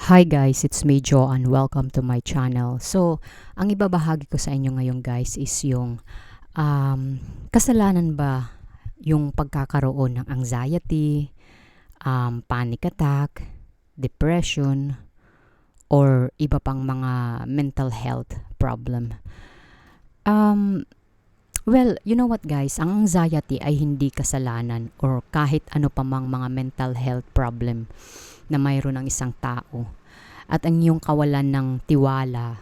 Hi guys, it's me Jo and welcome to my channel. So, ang ibabahagi ko sa inyo ngayon guys is yung kasalanan ba yung pagkakaroon ng anxiety, panic attack, depression, or iba pang mga mental health problem. Um, well, you know what guys, ang anxiety ay hindi kasalanan or kahit ano pa mang mga mental health problem na mayroon ng isang tao. At ang iyong kawalan ng tiwala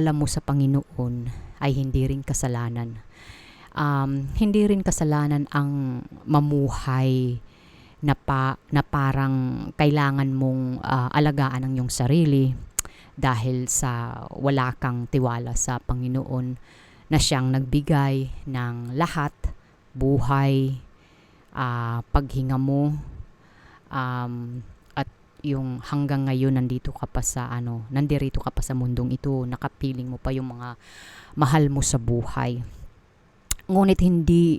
mo sa Panginoon ay hindi rin kasalanan. Hindi rin kasalanan ang mamuhay na parang kailangan mong alagaan ang iyong sarili dahil sa wala kang tiwala sa Panginoon na siyang nagbigay ng lahat, buhay, paghinga mo, at yung hanggang ngayon nandirito ka pa sa mundong ito, nakapiling mo pa yung mga mahal mo sa buhay. Ngunit hindi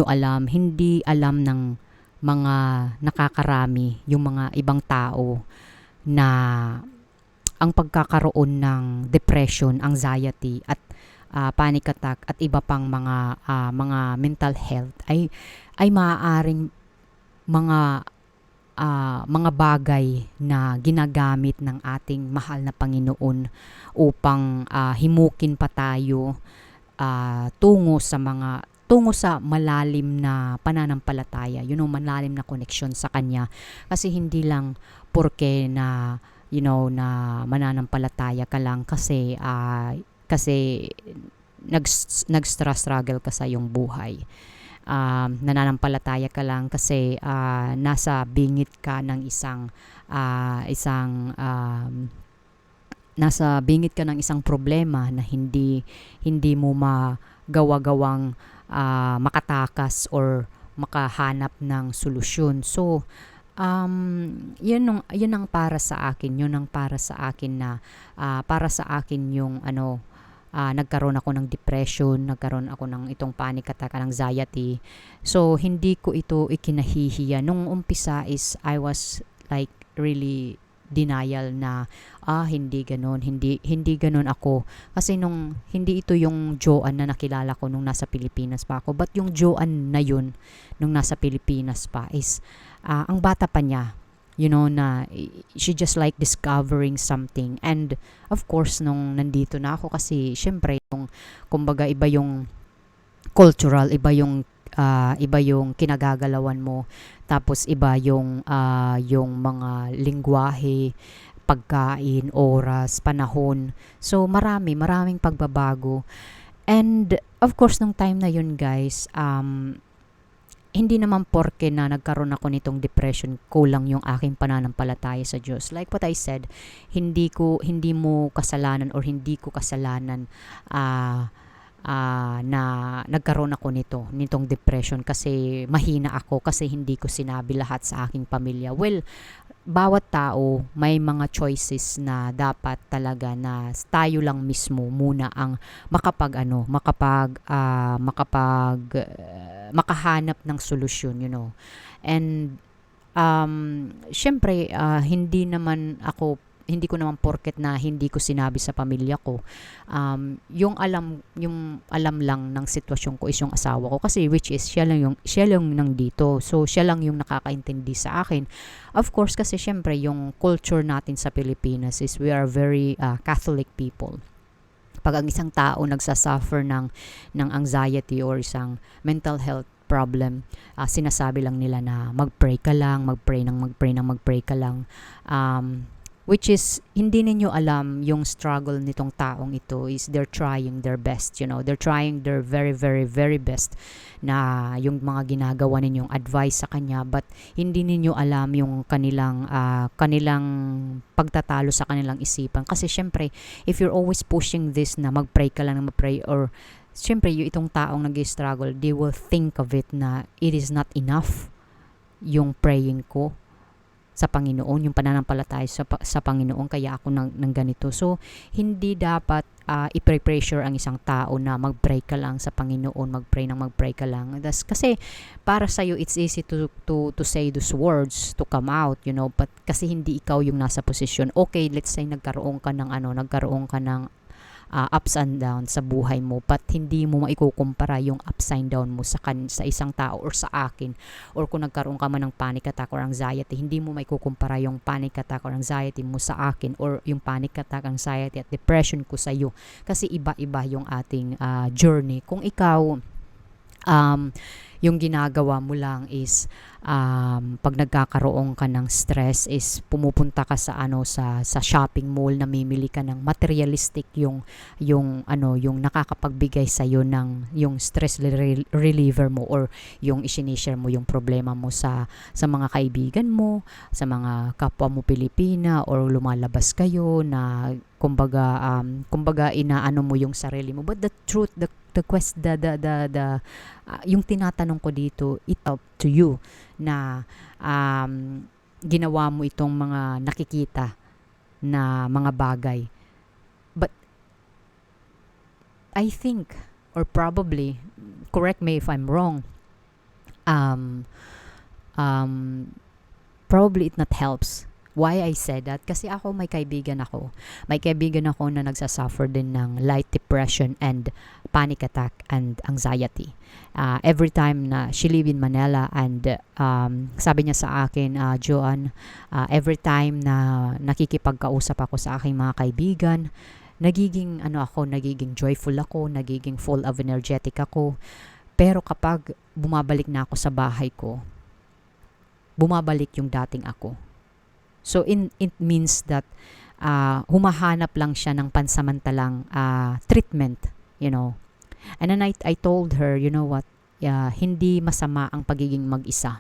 alam ng mga nakakarami, yung mga ibang tao na ang pagkakaroon ng depression, anxiety at panic attack at iba pang mga mental health ay maaaring mga bagay na ginagamit ng ating mahal na Panginoon upang himukin pa tayo tungo sa malalim na pananampalataya, malalim na connection sa Kanya. Kasi hindi lang porke na na mananampalataya ka lang kasi nag-struggle ka sa iyong buhay. Nananampalataya ka lang kasi nasa bingit ka ng nasa bingit ka ng isang problema na hindi mo magawa-gawang makatakas or makahanap ng solusyon. So yun ang para sa akin, na para sa akin yung nagkaroon ako ng depression, nagkaroon ako ng itong panic attack, anxiety. So, hindi ko ito ikinahihiya. Nung umpisa is I was like really denial na hindi ganoon, hindi ganoon ako. Kasi nung hindi ito yung Joan na nakilala ko nung nasa Pilipinas pa ako, but yung Joan na yun nung nasa Pilipinas pa is ang bata pa niya, na she just like discovering something. And of course nung nandito na ako, kasi syempre yung kumbaga iba yung cultural, iba yung kinagagalawan mo, tapos iba yung mga lingwahe, pagkain, oras, panahon. So maraming pagbabago. And of course nung time na yun guys, hindi naman porke na nagkaroon ako nitong depression, kulang yung aking pananampalataya sa Diyos. Like what I said, hindi mo kasalanan or hindi ko kasalanan na nagkaroon ako nitong depression, kasi mahina ako, kasi hindi ko sinabi lahat sa aking pamilya. Well, bawat tao may mga choices na dapat talaga na tayo lang mismo muna ang makahanap ng solusyon, And syempre hindi ko naman porket na hindi ko sinabi sa pamilya ko. Yung alam lang ng sitwasyon ko is yung asawa ko, kasi which is siya lang nandito. So siya lang yung nakakaintindi sa akin. Of course kasi syempre yung culture natin sa Pilipinas is we are very Catholic people. Pag ang isang tao nagsasuffer ng anxiety or isang mental health problem, sinasabi lang nila na magpray ka lang, magpray ka lang. Which is, hindi ninyo alam yung struggle nitong taong ito is they're trying their best, They're trying their very, very, very best na yung mga ginagawa ninyong advice sa kanya, but hindi ninyo alam yung kanilang pagtatalo sa kanilang isipan. Kasi syempre, if you're always pushing this na magpray ka lang, or syempre, yung itong taong nag-struggle, they will think of it na it is not enough yung praying ko. sa Panginoon, yung pananampalataya sa Panginoon, kaya ako ng ganito. So, hindi dapat i-pressure ang isang tao na mag-pray ka lang sa Panginoon, mag-pray ka lang. Kasi para sa'yo, it's easy to say those words, to come out, but kasi hindi ikaw yung nasa posisyon. Okay, let's say nagkaroon ka ng ups and downs sa buhay mo, but hindi mo maikukumpara yung ups and down mo sa isang tao or sa akin, or kung nagkaroon ka man ng panic attack or anxiety, hindi mo maikukumpara yung panic attack or anxiety mo sa akin, or yung panic attack, anxiety at depression ko sa iyo, kasi iba-iba yung ating journey. Kung ikaw yung ginagawa mo lang is pag nagkakaroon ka ng stress is pumupunta ka sa shopping mall, namimili ka ng materialistic yung nakakapagbigay sa iyo ng yung stress reliever mo, or yung isinishare mo yung problema mo sa mga kaibigan mo, sa mga kapwa mo Pilipina, or lumalabas kayo na kumbaga inaano mo yung sarili mo. But the truth, yung tinatanong ko dito, it up to you na ginawa mo itong mga nakikita na mga bagay. But I think, or probably, correct me if I'm wrong, probably it not helps. Why I said that? Kasi may kaibigan ako na nagsasuffer din ng light depression and panic attack and anxiety. Every time na she live in Manila, and sabi niya sa akin, Joanne, every time na nakikipagkausap ako sa aking mga kaibigan, nagiging joyful ako, nagiging full of energetic ako. Pero kapag bumabalik na ako sa bahay ko, bumabalik yung dating ako. So it means that humahanap lang siya ng pansamantalang treatment, And then I told her, you know what, hindi masama ang pagiging mag-isa.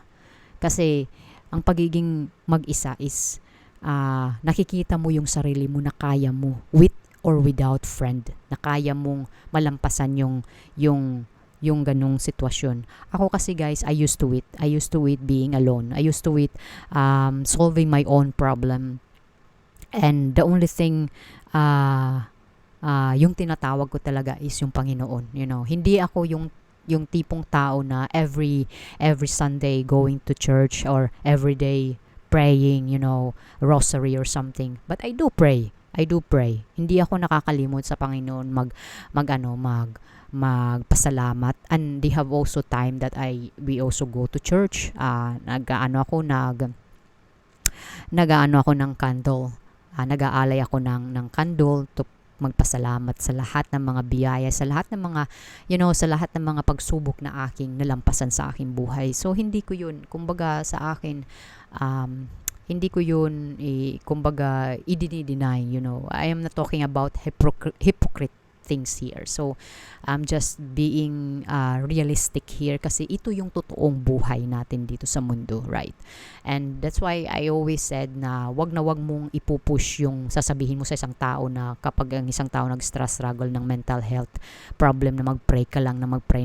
Kasi ang pagiging mag-isa is nakikita mo yung sarili mo na kaya mo, with or without friend, na kaya mong malampasan yung ganung sitwasyon. Ako kasi guys, I used to it being alone. I used to it solving my own problem. And the only thing yung tinatawag ko talaga is yung Panginoon. Hindi ako yung tipong tao na every Sunday going to church, or every day praying, rosary or something. But I do pray. Hindi ako nakakalimot sa Panginoon magpasalamat, and they have also time that we also go to church. Nag-aano ako ng candle, nag-aalay ako ng candle to magpasalamat sa lahat ng mga biyaya, sa lahat ng mga sa lahat ng mga pagsubok na aking nalampasan sa aking buhay. So hindi ko yun kumbaga sa akin, hindi ko yun kumbaga i-deny. I am not talking about hypocrite things here. So, I'm just being realistic here, kasi ito yung totoong buhay natin dito sa mundo, right? And that's why I always said na wag mong ipupush yung sasabihin mo sa isang tao, na kapag ang isang tao nag-struggle ng mental health problem, na mag-pray ka lang, na mag-pray.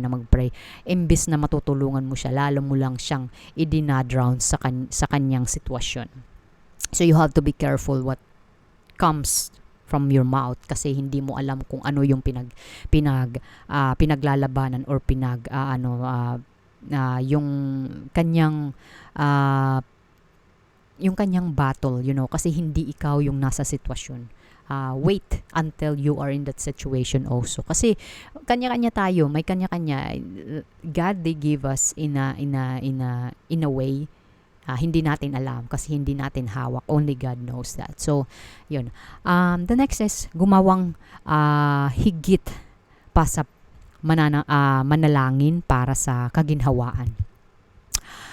Imbis na matutulungan mo siya, lalo mo lang siyang idinadrown sa kanyang sitwasyon. So, you have to be careful what comes from your mouth, kasi hindi mo alam kung ano yung pinaglalabanan, or yung kanyang battle, kasi hindi ikaw yung nasa sitwasyon. Wait until you are in that situation also, kasi kanya-kanya tayo, may kanya-kanya. God, they give us in a way. Hindi natin alam, kasi hindi natin hawak. Only God knows that. So, yun. The next is gumawang higit pa sa manalangin para sa kaginhawaan.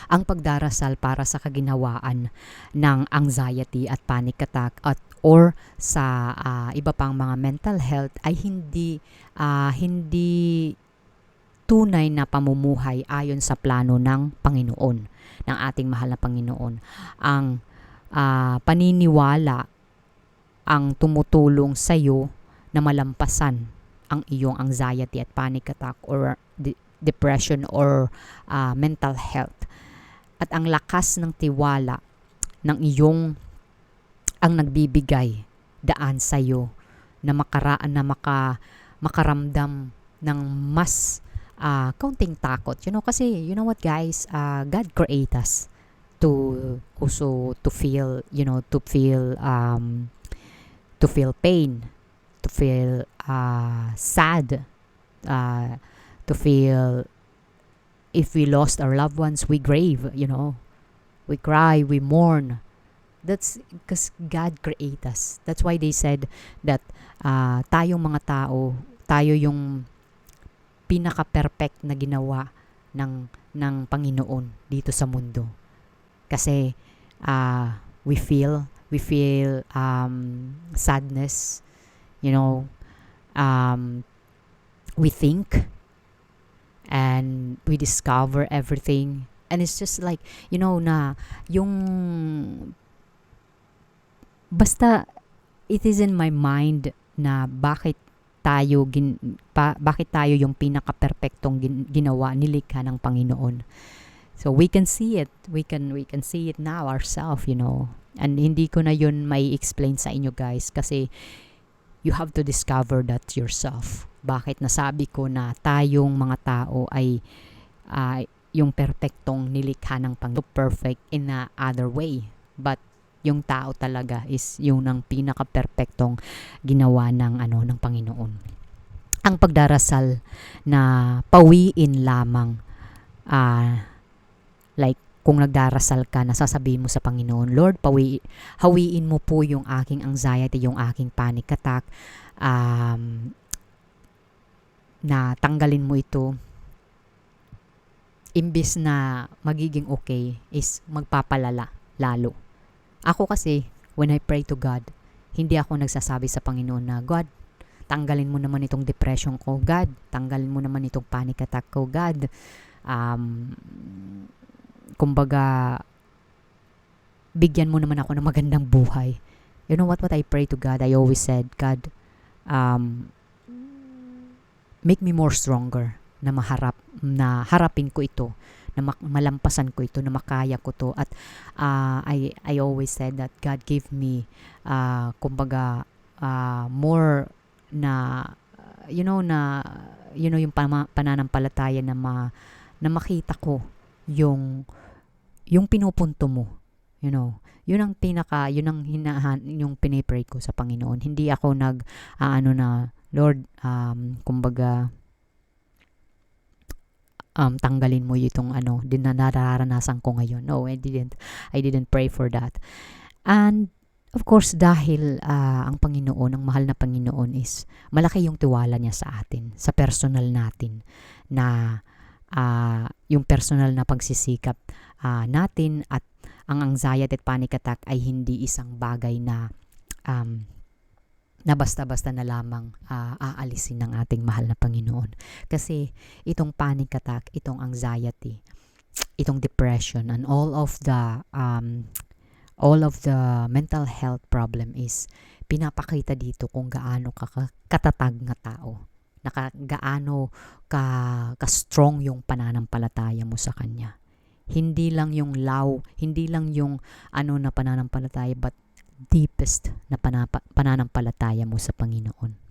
Ang pagdarasal para sa kaginhawaan ng anxiety at panic attack or sa iba pang mga mental health ay hindi tunay na pamumuhay ayon sa plano ng Panginoon, ng ating mahal na Panginoon. Ang paniniwala ang tumutulong sa iyo na malampasan ang iyong anxiety at panic attack, or depression, or mental health. At ang lakas ng tiwala ng iyong ang nagbibigay daan sa iyo na makaraan na makaramdam ng mas kaunting takot. Kasi you know what guys, God create us to also to feel, to feel pain, to feel sad, to feel if we lost our loved ones, we grieve, we cry, we mourn. That's because God create us. That's why they said that tayong mga tao, tayo yung pinaka-perfect na ginawa ng Panginoon dito sa mundo. Kasi we feel sadness, we think and we discover everything, and it's just like na yung basta it is in my mind na bakit tayo yung pinaka-perpektong ginawa, nilikha ng Panginoon. So we can see it. We can see it now ourselves, And hindi ko na yun may explain sa inyo guys kasi you have to discover that yourself. Bakit nasabi ko na tayong mga tao ay yung perpektong nilikha ng Panginoon, perfect in a other way. But yung tao talaga is yung ng pinaka-perpektong ginawa ng Panginoon. Ang pagdarasal na pawiin lamang, like kung nagdarasal ka, nasasabihin mo sa Panginoon, Lord, hawiin mo po yung aking anxiety, yung aking panic attack, na tanggalin mo ito. Imbis na magiging okay, is magpapalala lalo. Ako kasi, when I pray to God, hindi ako nagsasabi sa Panginoon na, God, tanggalin mo naman itong depression ko. God, tanggalin mo naman itong panic attack ko. God, kumbaga, bigyan mo naman ako ng magandang buhay. You know what I pray to God? I always said, God, make me more stronger na harapin ko ito, na malampasan ko ito, na makaya ko to. At I always said that God give me kumbaga more na yung pananampalataya na makita ko yung pinupunto mo, yun ang yung pinipray ko sa Panginoon. Hindi ako Lord, kumbaga tanggalin mo itong din na nararanasan ko ngayon. No, I didn't pray for that. And of course, dahil ang Panginoon, ang mahal na Panginoon is malaki yung tiwala niya sa atin, sa personal natin, na yung personal na pagsisikap natin, at ang anxiety at panic attack ay hindi isang bagay na basta-basta na lamang aalisin ng ating mahal na Panginoon. Kasi itong panic attack, itong anxiety, itong depression, and all of the mental health problem is pinapakita dito kung gaano katatag nga tao, gaano ka-strong yung pananampalataya mo sa Kanya. Hindi lang yung hindi lang yung na pananampalataya, but deepest na pananampalataya mo sa Panginoon.